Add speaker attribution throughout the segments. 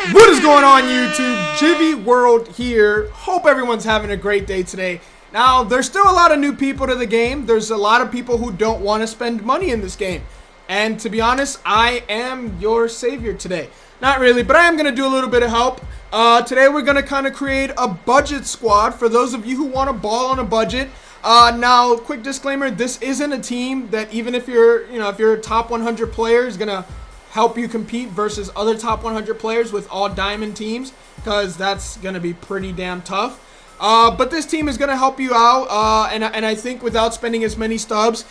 Speaker 1: What is going on, YouTube? Gyvi World here. Hope everyone's having a great day today. Now, there's still a lot of new people to the game. There's a lot of people who don't want to spend money in this game. And to be honest, I am your savior today. Not really, but I am going to do a little bit of help. Today we're going to kind of create a budget squad for those of you who want to ball on a budget. Now, quick disclaimer, this isn't a team that even if you're, if you're a top 100 player is going to help you compete versus other top 100 players with all diamond teams, because that's going to be pretty damn tough. But this team is going to help you out, and I think without spending as many stubs,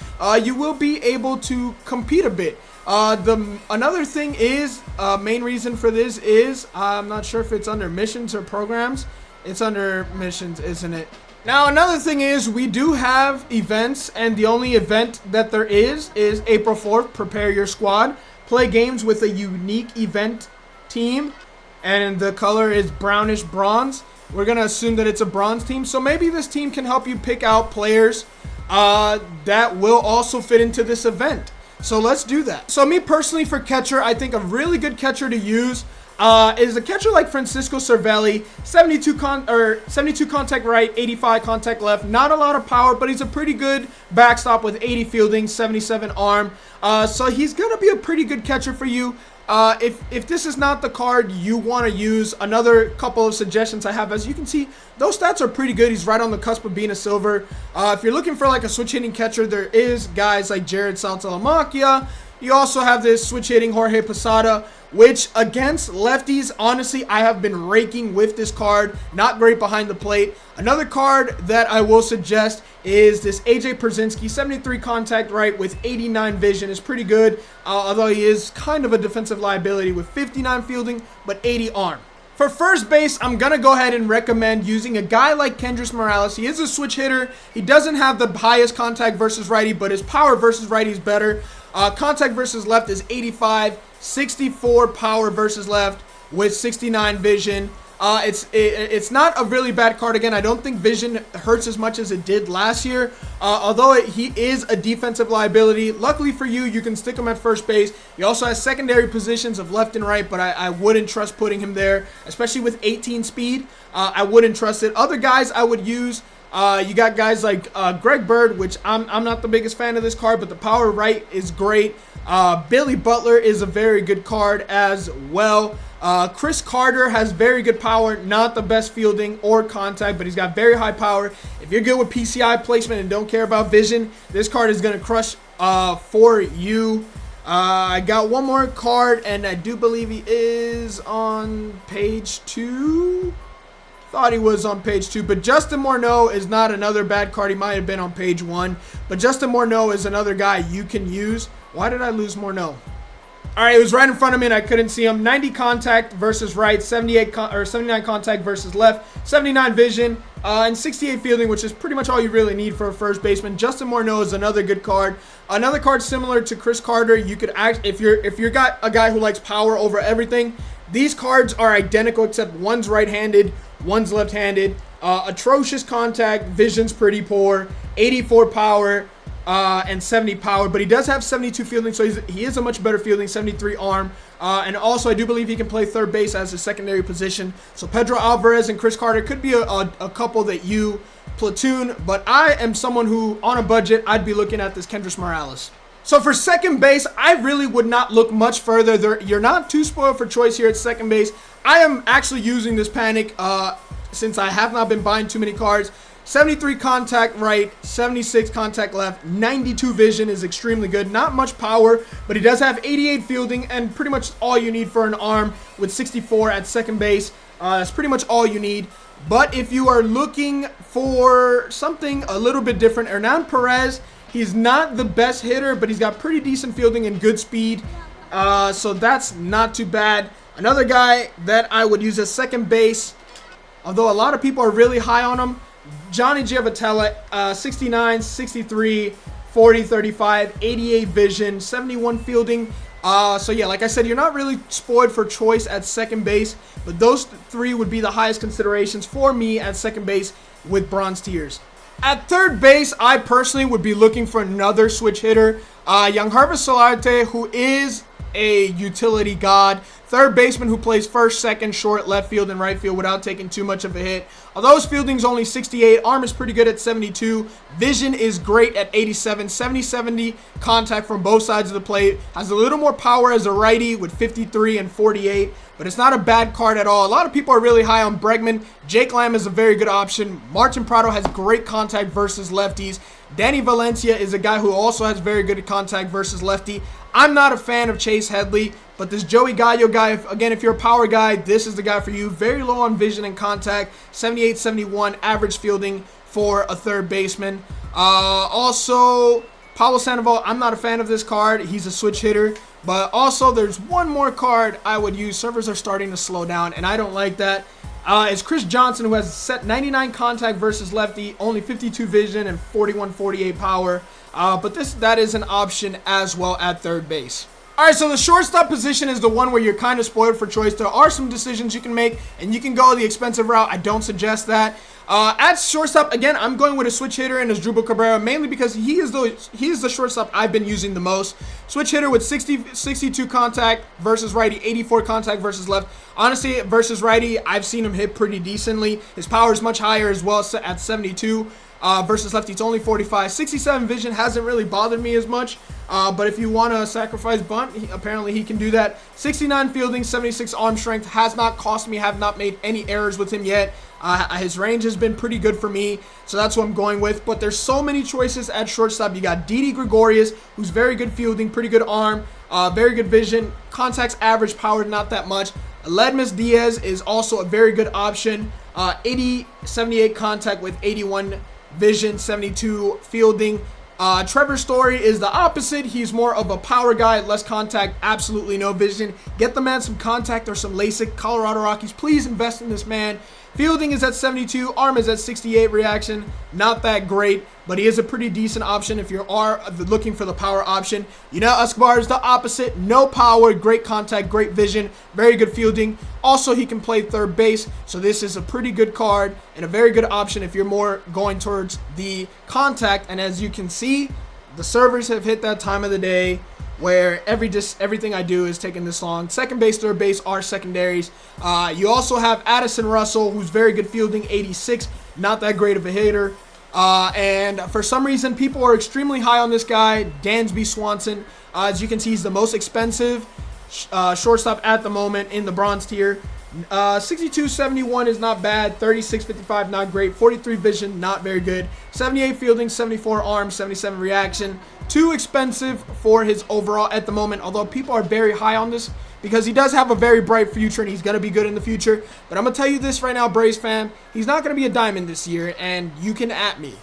Speaker 1: you will be able to compete a bit. Another thing is, main reason for this is, I'm not sure if it's under missions or programs. It's under missions, isn't it? Now, another thing is we do have events, and the only event that there is April 4th, prepare your squad. Play games with a unique event team, and the color is brownish bronze. We're going to assume that it's a bronze team, so maybe this team can help you pick out players that will also fit into this event. So let's do that. So me personally, for catcher, I think a really good catcher to use is a catcher like Francisco Cervelli, 72 contact right, 85 contact left. Not a lot of power, but he's a pretty good backstop with 80 fielding, 77 arm. So he's going to be a pretty good catcher for you. If this is not the card you want to use, another couple of suggestions I have, as you can see, those stats are pretty good. He's right on the cusp of being a silver. If you're looking for like a switch hitting catcher, there is guys like Jared Saltalamacchia. You also have this switch hitting Jorge Posada, which against lefties, honestly, I have been raking with this card. Not great behind the plate. Another card that I will suggest is this AJ Pierzynski, 73 contact right with 89 vision. Is pretty good, although he is kind of a defensive liability with 59 fielding, but 80 arm. For first base, I'm going to go ahead and recommend using a guy like Kendrys Morales. He is a switch hitter. He doesn't have the highest contact versus righty, but his power versus righty is better. Contact versus left is 85, 64 power versus left with 69 vision. It's not a really bad card. Again, I don't think vision hurts as much as it did last year, although he is a defensive liability. Luckily for you, you can stick him at first base. He also has secondary positions of left and right, but I wouldn't trust putting him there, especially with 18 speed. I wouldn't trust it. Other guys I would use, you got guys like Greg Bird, which I'm not the biggest fan of this card, but the power right is great. Billy Butler is a very good card as well. Chris Carter has very good power, not the best fielding or contact, but he's got very high power. If you're good with PCI placement and don't care about vision, this card is going to crush for you. I got one more card, and I do believe he is on page 2. Thought he was on page 2, but Justin Morneau is not another bad card. He might have been on page 1, but Justin Morneau is another guy you can use. Why did I lose Morneau? All right, it was right in front of me and I couldn't see him. 90 contact versus right, 79 contact versus left, 79 vision, and 68 fielding, which is pretty much all you really need for a first baseman. Justin Morneau is another good card. Another card similar to Chris Carter. You could act if you're got a guy who likes power over everything. These cards are identical except one's right-handed, one's left-handed. Atrocious contact, vision's pretty poor, 84 power. And 70 power, but he does have 72 fielding, so he is a much better fielding, 73 arm, and also I do believe he can play third base as a secondary position. So Pedro Alvarez and Chris Carter could be a couple that you platoon, but I am someone who, on a budget, I'd be looking at this Kendrys Morales. So for second base, I really would not look much further. You're not too spoiled for choice here at second base. I am actually using this panic since I have not been buying too many cards. 73 contact right, 76 contact left, 92 vision is extremely good. Not much power, but he does have 88 fielding and pretty much all you need for an arm with 64 at second base. That's pretty much all you need. But if you are looking for something a little bit different, Hernan Perez, he's not the best hitter, but he's got pretty decent fielding and good speed. So that's not too bad. Another guy that I would use as second base, although a lot of people are really high on him, Johnny Giavotella, 69, 63, 40, 35, 88 vision, 71 fielding. So yeah, like I said, you're not really spoiled for choice at second base, but those three would be the highest considerations for me at second base with bronze tiers. At third base, I personally would be looking for another switch hitter. Young Harvest Solarte, who is a utility god. Third baseman who plays first, second, short, left field, and right field without taking too much of a hit. Although his fielding's only 68, arm is pretty good at 72, vision is great at 87, 70-70 contact from both sides of the plate. Has a little more power as a righty with 53 and 48, but it's not a bad card at all. A lot of people are really high on Bregman. Jake Lamb is a very good option. Martin Prado has great contact versus lefties. Danny Valencia is a guy who also has very good contact versus lefty. I'm not a fan of Chase Headley, but this Joey Gallo guy, again, if you're a power guy, this is the guy for you. Very low on vision and contact, 78-71 average fielding for a third baseman. Also, Pablo Sandoval, I'm not a fan of this card. He's a switch hitter. But also, there's one more card I would use. Servers are starting to slow down, and I don't like that. It's Chris Johnson, who has set 99 contact versus lefty, only 52 vision and 41-48 power. But that is an option as well at third base. All right, so the shortstop position is the one where you're kind of spoiled for choice. There are some decisions you can make, and you can go the expensive route. I don't suggest that. At shortstop, again, I'm going with a switch hitter and Asdrubal Cabrera, mainly because he is the shortstop I've been using the most. Switch hitter with 62 contact versus righty, 84 contact versus left. Honestly, versus righty, I've seen him hit pretty decently. His power is much higher as well at 72. Versus lefty, it's only 45. 67 vision hasn't really bothered me as much. But if you want to sacrifice bunt, apparently he can do that. 69 fielding, 76 arm strength, has not cost me, have not made any errors with him yet. His range has been pretty good for me, so that's what I'm going with. But there's so many choices at shortstop. You got Didi Gregorius, who's very good fielding, pretty good arm, very good vision, contacts average, power not that much. Ledmus Diaz is also a very good option. 78 contact with 81 vision, 72 fielding. Trevor Story is the opposite. He's more of a power guy, less contact, absolutely no vision. Get the man some contact or some LASIK. Colorado Rockies, please invest in this man. Fielding is at 72, arm is at 68, reaction not that great, but he is a pretty decent option if you are looking for the power option. You know, Escobar is the opposite, no power, great contact, great vision, very good fielding. Also, he can play third base, so this is a pretty good card and a very good option if you're more going towards the contact. And as you can see, the servers have hit that time of the day where everything I do is taking this long. Second base, third base are secondaries. You also have Addison Russell, who's very good fielding, 86, not that great of a hitter. And for some reason, people are extremely high on this guy, Dansby Swanson. As you can see, he's the most expensive shortstop at the moment in the bronze tier. 62-71 is not bad. 36-55 not great. 43 vision not very good. 78 fielding, 74 arm, 77 reaction. Too expensive for his overall at the moment, although people are very high on this because he does have a very bright future and he's going to be good in the future. But I'm going to tell you this right now, Braves fan, he's not going to be a diamond this year, and you can at me.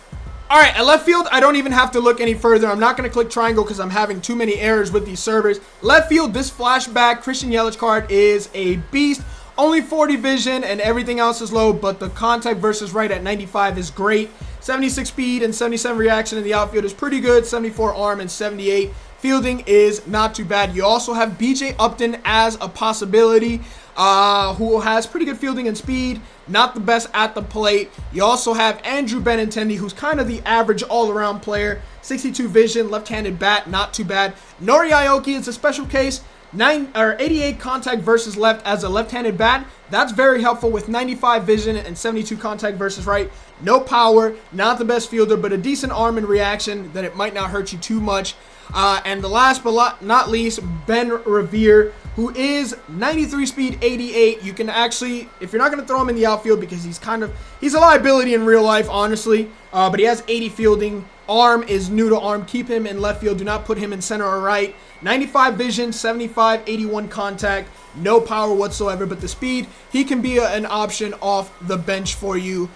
Speaker 1: All right, at left field, I don't even have to look any further. I'm not going to click triangle because I'm having too many errors with these servers. Left field, this flashback Christian Yelich card is a beast. Only 40 vision and everything else is low, but the contact versus right at 95 is great. 76 speed and 77 reaction in the outfield is pretty good. 74 arm and 78 fielding is not too bad. You also have BJ Upton as a possibility, who has pretty good fielding and speed, not the best at the plate. You also have Andrew Benintendi, who's kind of the average all-around player. 62 vision, left-handed bat, not too bad. Nori Aoki is a special case. 88 contact versus left as a left-handed bat. That's very helpful with 95 vision and 72 contact versus right. No power, not the best fielder, but a decent arm and reaction that it might not hurt you too much. And the last but not least, Ben Revere, who is 93 speed, 88. You can actually, if you're not going to throw him in the outfield because he's a liability in real life, honestly. But he has 80 fielding. Arm is new to arm. Keep him in left field. Do not put him in center or right. 95 vision, 75, 81 contact. No power whatsoever, but the speed, he can be an option off the bench for you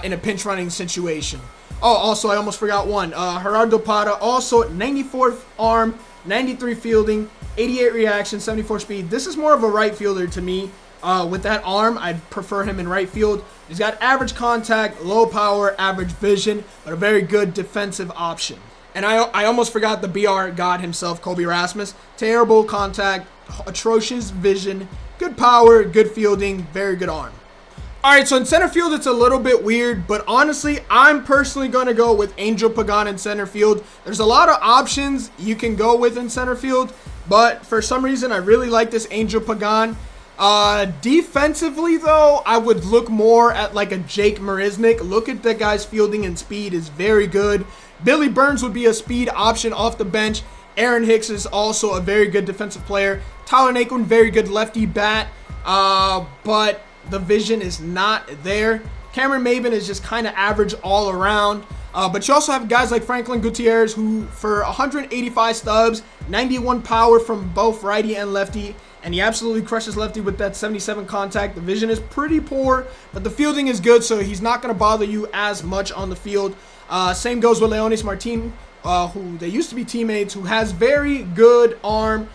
Speaker 1: in a pinch running situation. Oh, also, I almost forgot one. Gerardo Parra, also 94 arm, 93 fielding, 88 reaction, 74 speed. This is more of a right fielder to me. With that arm, I'd prefer him in right field. He's got average contact, low power, average vision, but a very good defensive option. And I almost forgot the BR god himself, Kobe Rasmus. Terrible contact, atrocious vision, good power, good fielding, very good arm. All right, so in center field, it's a little bit weird, but honestly, I'm personally going to go with Angel Pagan in center field. There's a lot of options you can go with in center field. but for some reason, I really like this Angel Pagan. Defensively, though, I would look more at like a Jake Marisnick. Look at that guy's fielding and speed is very good. Billy Burns would be a speed option off the bench. Aaron Hicks is also a very good defensive player. Tyler Naquin, very good lefty bat, but the vision is not there. Cameron Maybin is just kind of average all around. But you also have guys like Franklin Gutierrez, who for 185 stubs, 91 power from both righty and lefty, and he absolutely crushes lefty with that 77 contact. The vision is pretty poor, but the fielding is good, so he's not going to bother you as much on the field. Same goes with Leonis Martin, who they used to be teammates, who has very good arm.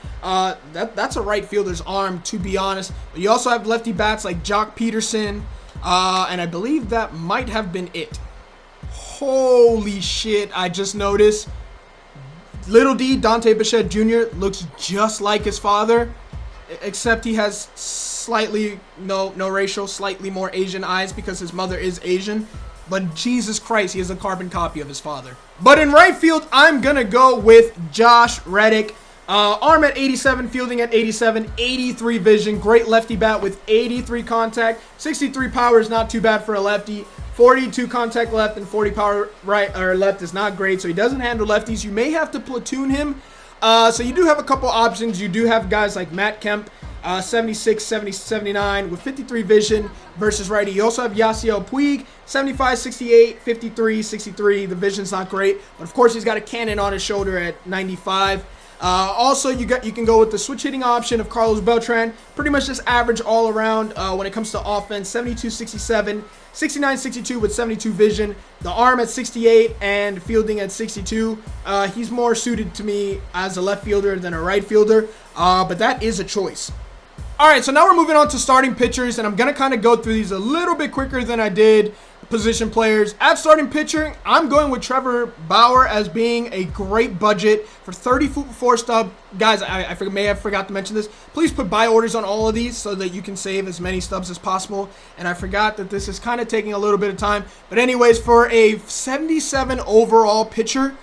Speaker 1: That's a right fielder's arm, to be honest. But you also have lefty bats like Jock Peterson, and I believe that might have been it. Holy shit, I just noticed. Little D, Dante Bichette Jr. looks just like his father, except he has slightly, no racial, slightly more Asian eyes because his mother is Asian. But Jesus Christ, he is a carbon copy of his father. But in right field, I'm going to go with Josh Reddick. Arm at 87, fielding at 87, 83 vision, great lefty bat with 83 contact, 63 power is not too bad for a lefty, 42 contact left and 40 power right or left is not great, so he doesn't handle lefties. You may have to platoon him, so you do have a couple options. You do have guys like Matt Kemp, 76, 70, 79 with 53 vision versus righty. You also have Yasiel Puig, 75, 68, 53, 63. The vision's not great, but of course he's got a cannon on his shoulder at 95. Also, you can go with the switch hitting option of Carlos Beltran. Pretty much just average all around when it comes to offense. 72, 67, 69, 62 with 72 vision. The arm at 68 and fielding at 62. He's more suited to me as a left fielder than a right fielder, but that is a choice. All right, so now we're moving on to starting pitchers, and I'm going to kind of go through these a little bit quicker than I did position players. At starting pitcher, I'm going with Trevor Bauer as being a great budget for 34 stub. Guys, I may have forgot to mention this. Please put buy orders on all of these so that you can save as many stubs as possible. And I forgot that this is kind of taking a little bit of time. But anyways, for a 77 overall pitcher,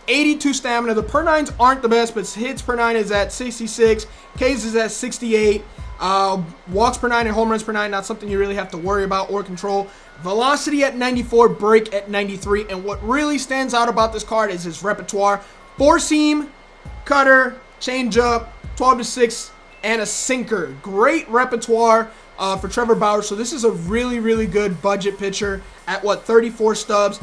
Speaker 1: 82 stamina. The per nines aren't the best, but hits per nine is at 66. Ks is at 68. Walks per nine and home runs per nine, not something you really have to worry about or control. Velocity at 94, break at 93, and what really stands out about this card is his repertoire. Four seam, cutter, changeup, 12-6, and a sinker. Great repertoire for Trevor Bauer, so this is a really, really good budget pitcher at, 34 stubs.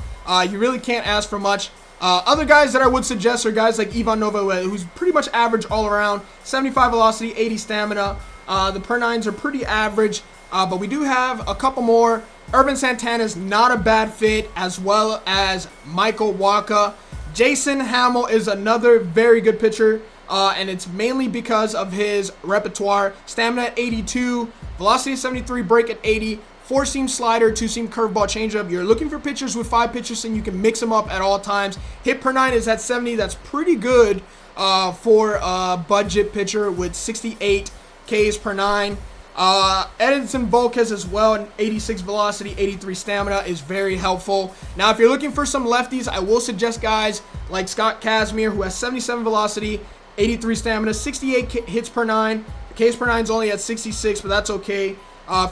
Speaker 1: You really can't ask for much. Other guys that I would suggest are guys like Ivan Nova, who's pretty much average all around, 75 velocity, 80 stamina. The per nines are pretty average, but we do have a couple more. Irvin Santana's not a bad fit, as well as Michael Wacha. Jason Hammel is another very good pitcher, and it's mainly because of his repertoire. Stamina at 82, velocity at 73, break at 80, four-seam slider, two-seam curveball changeup. You're looking for pitchers with 5 pitches, and you can mix them up at all times. Hit per nine is at 70. That's pretty good for a budget pitcher with 68 Ks per nine. Edinson Volquez as well, an 86 velocity, 83 stamina is very helpful. Now, if you're looking for some lefties, I will suggest guys like Scott Kazmir, who has 77 velocity, 83 stamina, 68 hits per nine. The Ks per nine is only at 66, but that's okay.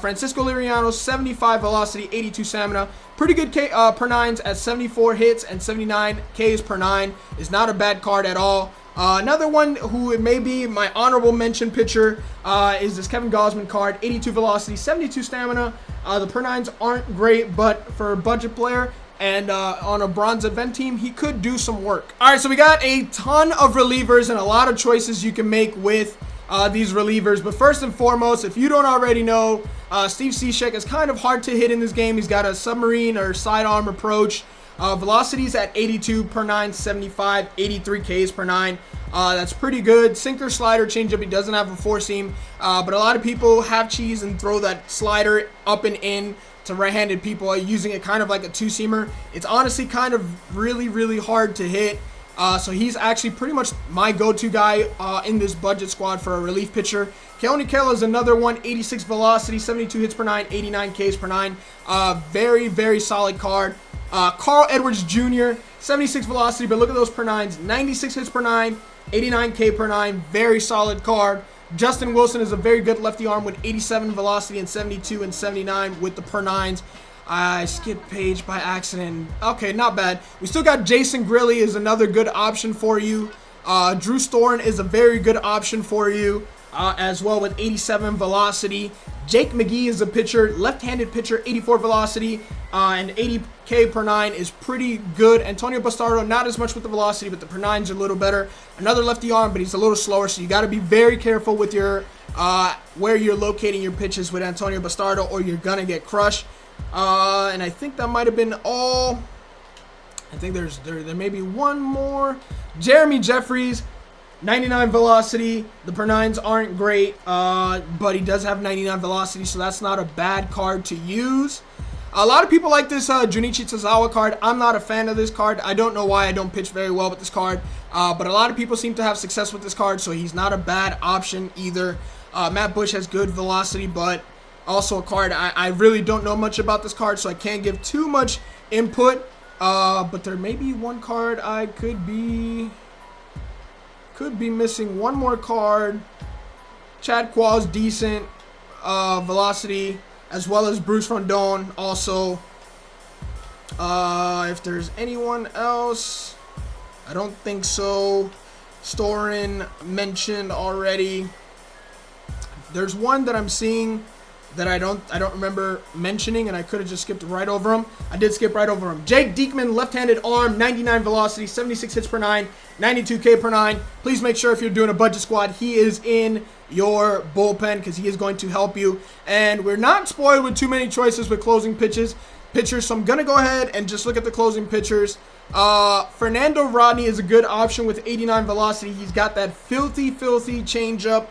Speaker 1: Francisco Liriano, 75 velocity, 82 stamina. Pretty good per nines at 74 hits and 79 Ks per nine. Is not a bad card at all. Another one who may be my honorable mention pitcher is this Kevin Gausman card, 82 velocity, 72 stamina. The per nines aren't great, but for a budget player and on a bronze event team, he could do some work. All right, so we got a ton of relievers and a lot of choices you can make with these relievers. But first and foremost, if you don't already know, Steve Cishek is kind of hard to hit in this game. He's got a submarine or sidearm approach. Velocities at 82 per nine, 75, 83 Ks per nine. That's pretty good. Sinker, slider, changeup. He doesn't have a four seam, but a lot of people have cheese and throw that slider up and in to right-handed people, using it kind of like a two-seamer. It's honestly kind of really, really hard to hit. So he's actually pretty much my go-to guy in this budget squad for a relief pitcher. Keone Kela is another one, 86 velocity, 72 hits per nine, 89 Ks per nine. Very, very solid card. Carl Edwards Jr., 76 velocity, but look at those per nines, 96 hits per nine, 89K per 9, very solid card. Justin Wilson is a very good lefty arm with 87 velocity and 72 and 79 with the per 9s. I skipped page by accident. Okay, not bad. We still got Jason Grilli is another good option for you. Drew Storen is a very good option for you as well with 87 velocity. Jake McGee is a pitcher, left-handed pitcher, 84 velocity and 80K per 9 is pretty good. Antonio Bastardo, not as much with the velocity, but the per 9s are a little better. Another lefty arm, but he's a little slower, so you got to be very careful with your where you're locating your pitches with Antonio Bastardo, or you're gonna get crushed. And I think that might have been all. I think there may be one more. Jeremy Jeffries, 99 velocity. The per 9s aren't great, but he does have 99 velocity, so that's not a bad card to use. A lot of people like this Junichi Tozawa card. I'm not a fan of this card. I don't know why. I don't pitch very well with this card, but a lot of people seem to have success with this card, so he's not a bad option either. Matt Bush has good velocity, but also a card I really don't know much about this card, so I can't give too much input. But there may be one card I could be missing. One more card. Chad Qualls, decent velocity, as well as Bruce Rondon also. If there's anyone else, I don't think so. Storen mentioned already. There's one that I'm seeing that I don't remember mentioning, and I could have just skipped right over him. I did skip right over him. Jake Diekman, left-handed arm, 99 velocity, 76 hits per 9, 92K per 9. Please make sure if you're doing a budget squad, he is in your bullpen because he is going to help you. And we're not spoiled with too many choices with closing pitchers, so I'm going to go ahead and just look at the closing pitchers. Fernando Rodney is a good option with 89 velocity. He's got that filthy changeup.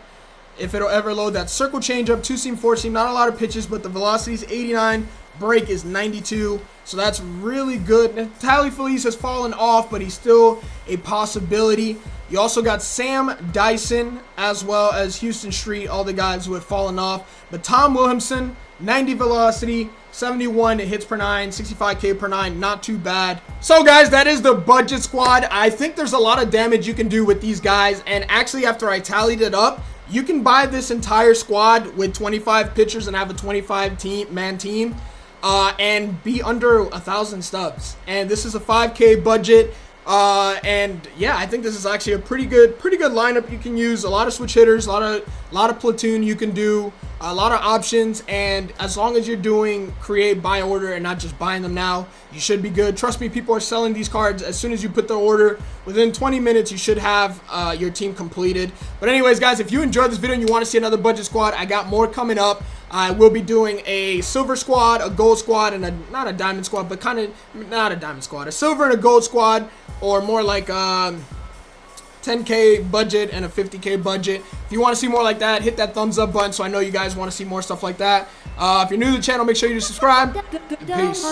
Speaker 1: If it'll ever load, that circle changeup, 2-seam, 4-seam, not a lot of pitches, but the velocity is 89, break is 92, so that's really good. Tally Felice has fallen off, but he's still a possibility. You also got Sam Dyson, as well as Houston Street, all the guys who have fallen off. But Tom Williamson, 90 velocity, 71 hits per 9, 65K per 9, not too bad. So guys, that is the budget squad. I think there's a lot of damage you can do with these guys, and actually after I tallied it up, you can buy this entire squad with 25 pitchers and have a 25-man team and be under 1,000 stubs. And this is a 5K budget. And yeah, I think this is actually a pretty good lineup you can use. A lot of switch hitters, a lot of platoon you can do, a lot of options, and as long as you're doing create, buy, order, and not just buying them now, you should be good. Trust me, people are selling these cards as soon as you put the order. Within 20 minutes, you should have your team completed. But anyways, guys, if you enjoyed this video and you want to see another budget squad, I got more coming up. I will be doing a silver squad, a gold squad, and not a diamond squad, but kind of not a diamond squad, a silver and a gold squad, or more like 10K budget and a 50K budget. If you want to see more like that, hit that thumbs up button so I know you guys want to see more stuff like that. If you're new to the channel, make sure you subscribe. Peace.